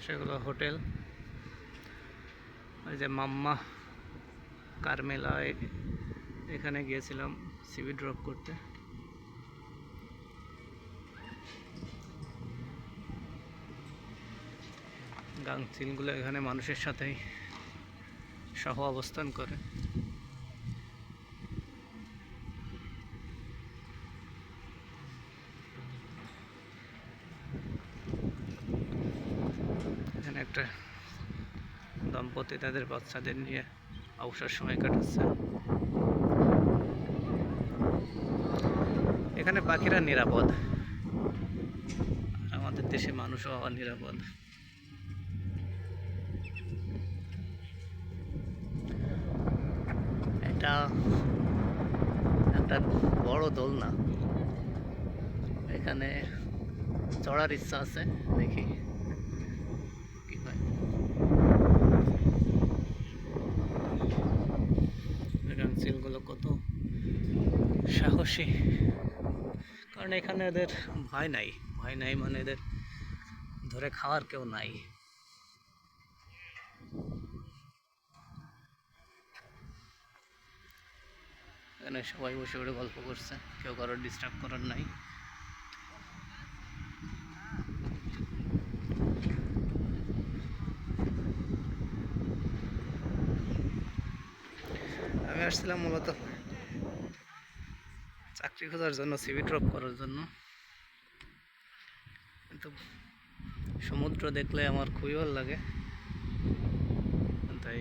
সেগুলো হোটেল। ওই যে মাম্মা কারমেলা, এখানে গিয়েছিলাম সিভি ড্রপ করতে। গাংচিলগুলো এখানে মানুষের সাথেই সহ অবস্থান করে। এখানে একটা দম্পতি তাদের বাচ্চাদের নিয়ে অবসর সময় কাটাচ্ছে। এখানে পাখিরা নিরাপদ, আমাদের দেশে মানুষও অনিরাপদ। এটা একটা বড় দোলনা, এখানে চড়ার ইচ্ছা আছে, দেখি কি হয়। গাংচিলগুলো কত সাহসী, কারণ এখানে এদের ভয় নাই। ভয় নাই মানে এদের ধরে খাওয়ার কেউ নাই। এখানে সবাই বসে বসে গল্প করছে, কেউ কারোর ডিস্টার্ব করার নাই। আমি আসছিলাম মূলত চাকরি খোঁজার জন্য, সিভি ড্রপ করার জন্য, কিন্তু সমুদ্র দেখলে আমার খুবই ভালো লাগে, তাই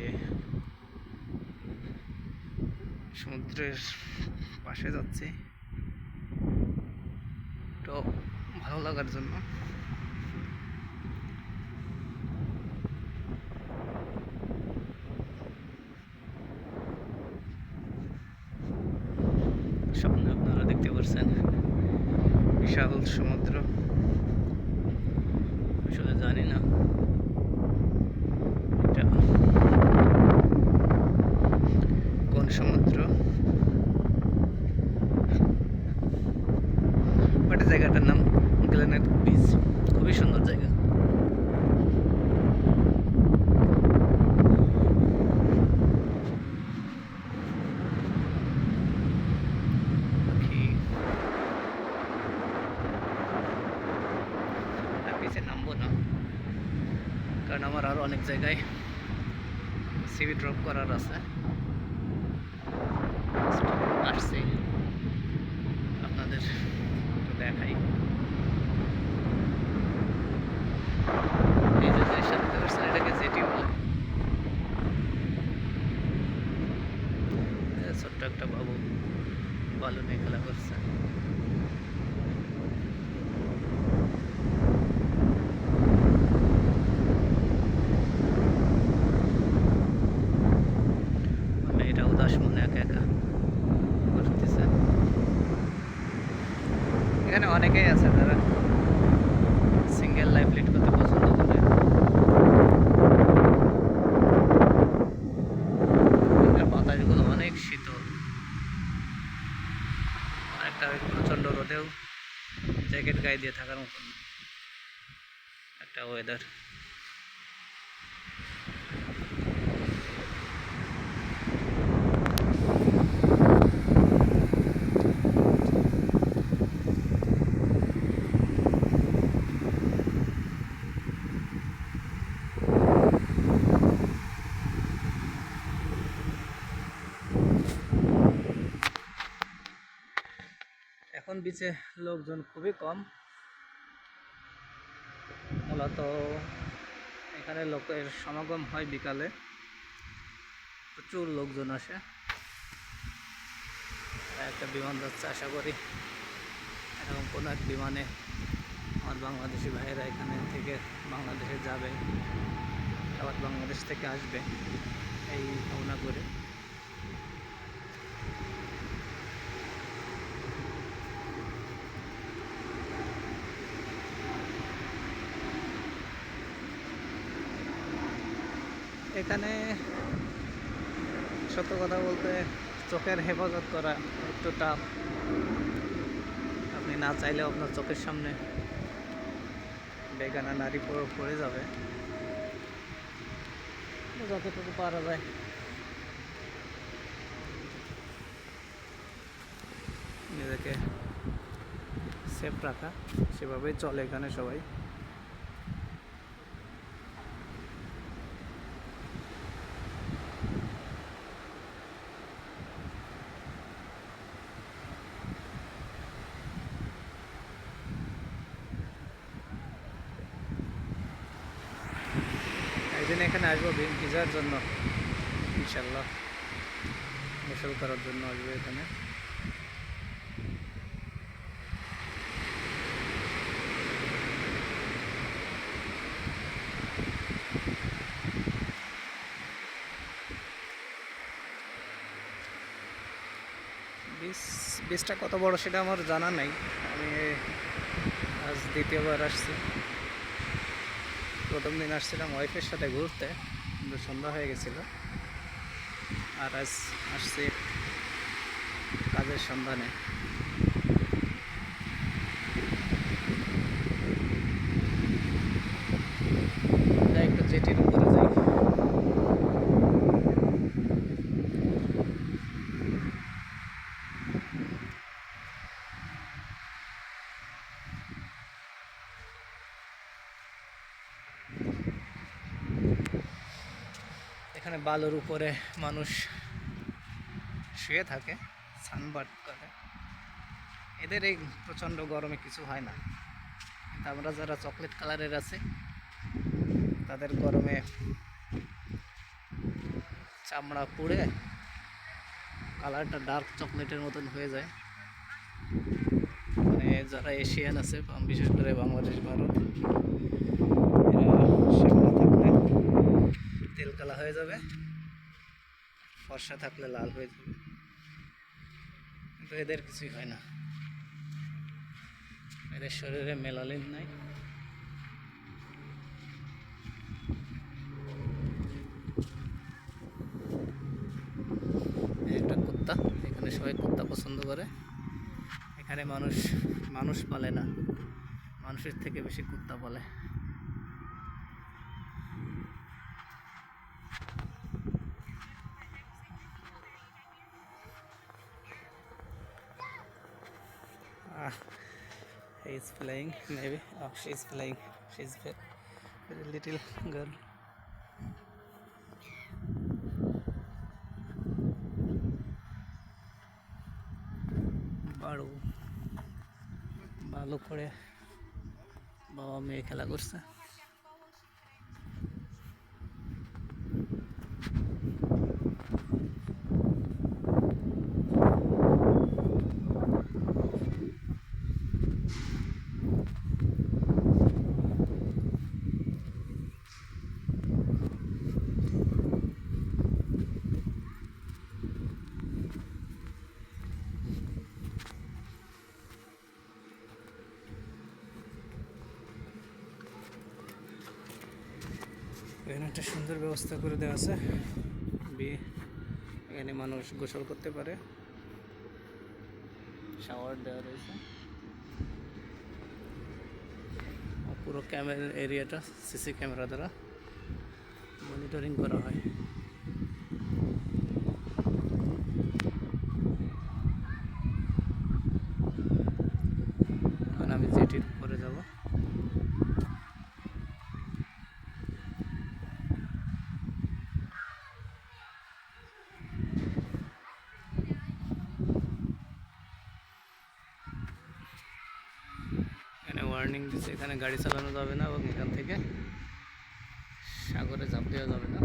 সমুদ্রের পাশে যাচ্ছি তো ভালো লাগার জন্য। সামনে আপনারা দেখতে পাচ্ছেন বিশাল সমুদ্র। আসলে জানি না এটা কোন সমুদ্র, বাট জায়গাটার নাম গ্লেনেড বিচ, খুবই সুন্দর জায়গা। বিচে নামবো না, কারণ আমার আরো অনেক জায়গায় সিভি ড্রপ করার আছে। আসছি আপনাদের একটু দেখাই। এই যে জিনিসটা দেখতে পাচ্ছেন, এটাকে জেটি বলে। ছোট্ট একটা বাবু বালু নিয়ে খেলা করছে। মেয়েটা উদাস মনে একা একা করতেছে। এখানে অনেকেই আছে যারা সিঙ্গেল লাইফ লিড করতে পছন্দ করে। বাতাসগুলো অনেক শীতল, একটা প্রচন্ড রোদেও জ্যাকেট গায়ে দিয়ে থাকার মতন একটা ওয়েদার। এখন বিচে লোকজন খুবই কম, মূলত এখানে লোকের সমাগম হয় বিকালে, প্রচুর লোকজন আসে। একটা বিমান যাচ্ছে, আশা করি এরকম কোনো এক বিমানে আমার বাংলাদেশি ভাইয়েরা এখানে থেকে বাংলাদেশে যাবে, আবার বাংলাদেশ থেকে আসবে, এই কামনা করে। এখানে সত্য কথা বলতে চোখের হেফাজত করা একটু টাফ। আপনি না চাইলেও আপনার চোখের সামনে বেগানা নারী পড়ে যাবে। যতটুকু পারা যায় নিজেকে সেফ রাখা, সেভাবেই চলে এখানে সবাই। একদিন এখানে আসবো ভিজার জন্য, ইনশাল্লাহ গোসল করার জন্য আসবো এখানে। বীজটা কত বড় সেটা আমার জানা নাই, আমি আজ দ্বিতীয়বার আসছি। প্রথম দিন আসছিলাম ওয়াইফের সাথে ঘুরতে, কিন্তু সন্ধ্যা হয়ে গেছিল। আর আজ আসছি কাজের সন্ধানে। যাই একটু জেটির উপরে যাই। এখানে বালুর উপরে মানুষ শুয়ে থাকে, সানবার্ন করে। এদের এই প্রচণ্ড গরমে কিছু হয় না, কিন্তু আমরা যারা চকলেট কালারের আছে তাদের গরমে চামড়া পুড়ে কালারটা ডার্ক চকলেটের মতন হয়ে যায়। মানে যারা এশিয়ান আছে, বিশেষ করে বাংলাদেশ, ভারত, এরা শ্যামলা থাকলে তেল কালা হয়ে যাবে, ফর্সা থাকলে লাল হয়ে যাবে, কিন্তু এদের কিছুই হয় না। এদের শরীরে মেলানিন নাই। একটা কুত্তা, এখানে সবাই কুত্তা পছন্দ করে। এখানে মানুষ পালে না, মানুষের থেকে বেশি কুত্তা পালে। He is playing, maybe. Oh, she is playing. She is very little girl. বালু করে বাবা মেয়ে খেলা করছে। এখানে একটা সুন্দর ব্যবস্থা করে দেওয়া আছে, এখানে মানুষ গোসল করতে পারে, শাওয়ার দেওয়া রয়েছে। পুরো ক্যামেরা এরিয়াটা সিসি ক্যামেরা দ্বারা মনিটরিং করা হয়। এখন আমি জেটির উপরে যাব। ওয়ার্নিং দিচ্ছে এখানে গাড়ি চালানো যাবে না এবং এখান থেকে সাগরে ঝাঁপ দেওয়া যাবে না।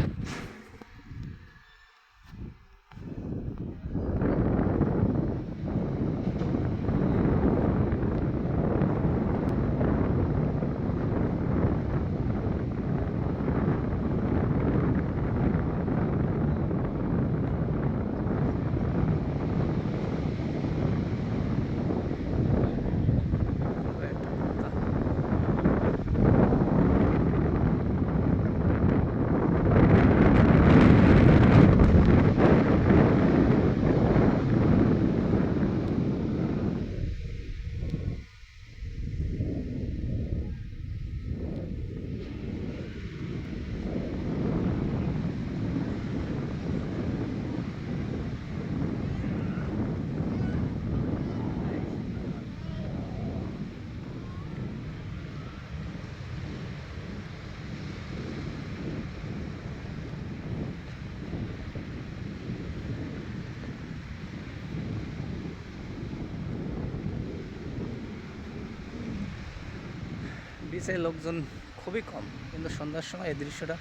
বিচে লোকজন খুবই কম, কিন্তু সন্ধ্যার সময় এই দৃশ্যটা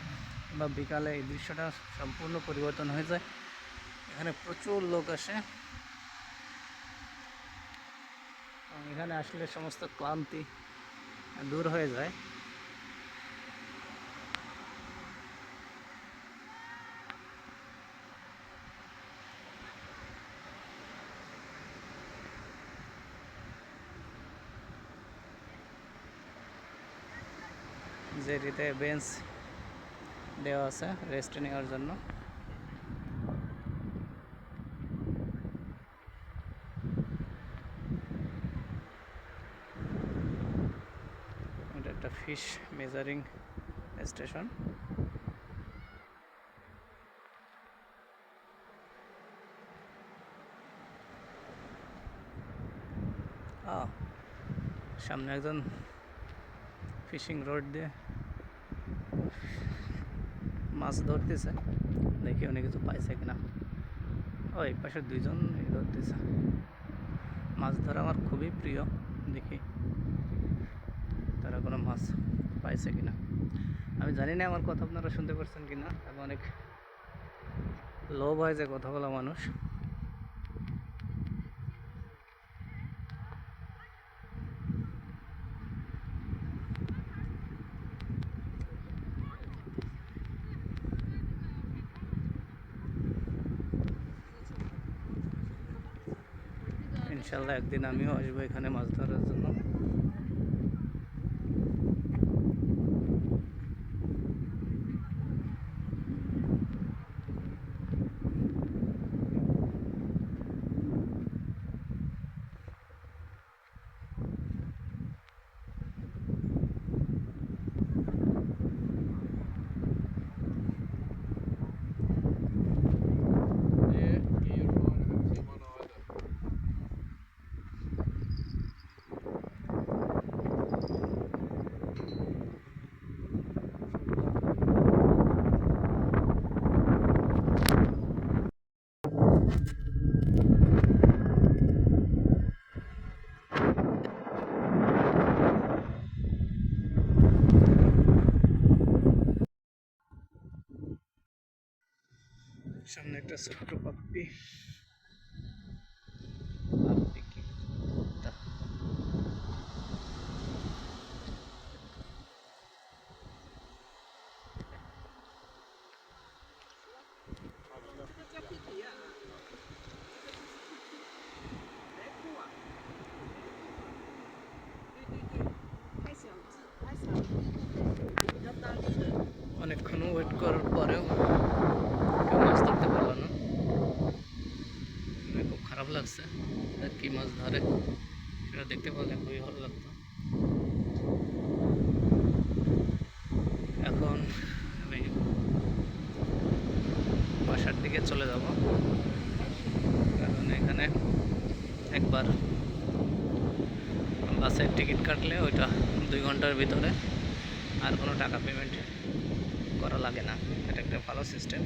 বা বিকালে এই দৃশ্যটা সম্পূর্ণ পরিবর্তন হয়ে যায়। এখানে প্রচুর লোক আসে, এখানে আসলে সমস্ত ক্লান্তি দূর হয়ে যায়। যেটিতে বেঞ্চ দেওয়া আছে রেস্ট নেওয়ার জন্য। এটা একটা ফিশ মেজারিং স্টেশন। সামনে একজন ফিশিং রড দিয়ে মাছ ধরতেছে, দেখি উনি কিছু পাইছে কিনা। ওই পাশে দুইজন ধরতেছে। মাছ ধরা আমার খুবই প্রিয়, দেখি তারা কোনো মাছ পাইছে কিনা। আমি জানি না আমার কথা আপনারা শুনতে পাচ্ছেন কিনা। আমি অনেক লোভ হয় যে কথা বলা মানুষ। ইনশাল্লাহ একদিন আমিও আসবো এখানে মাছ ধরার জন্য। সামনে একটা ছোট্ট পাপ্পি অনেকক্ষণ ওয়েট করার পরেও কেউ মাছ ধরতে পারলো না। খুব খারাপ লাগছে। কি মাছ ধরে সেটা দেখতে পারলে খুবই ভালো লাগতো। এখন আমি বাসার দিকে চলে যাব, কারণ এখানে একবার বাসের টিকিট কাটলে ওইটা 2 ঘন্টার ভিতরে আর কোনো টাকা পেমেন্ট করা লাগে না। এটা একটা ভালো সিস্টেম।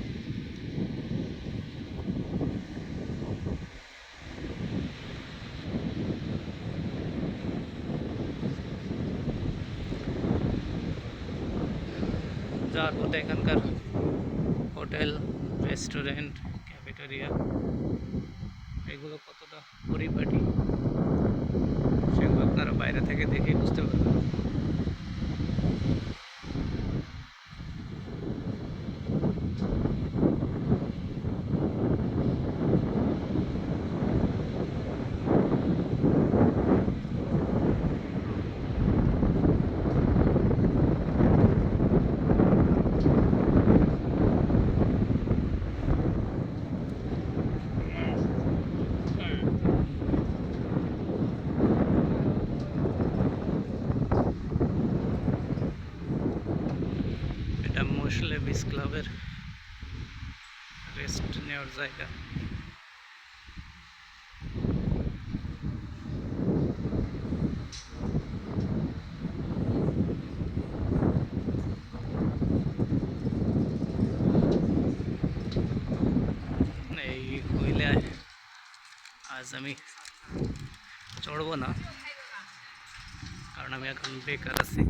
যাওয়ার পথে এখানকার হোটেল, রেস্টুরেন্ট, ক্যাফেটেরিয়া এগুলো কতটা পরিপাটি সেগুলো আপনারা বাইরে থেকে দেখেই বুঝতে পারবেন। মোশলে বিচ ক্লাবের রেস্ট নেওয়ার জায়গা। এই হুইলে আজ আমি চড়বো না, কারণ আমি এখন বেকার আছি।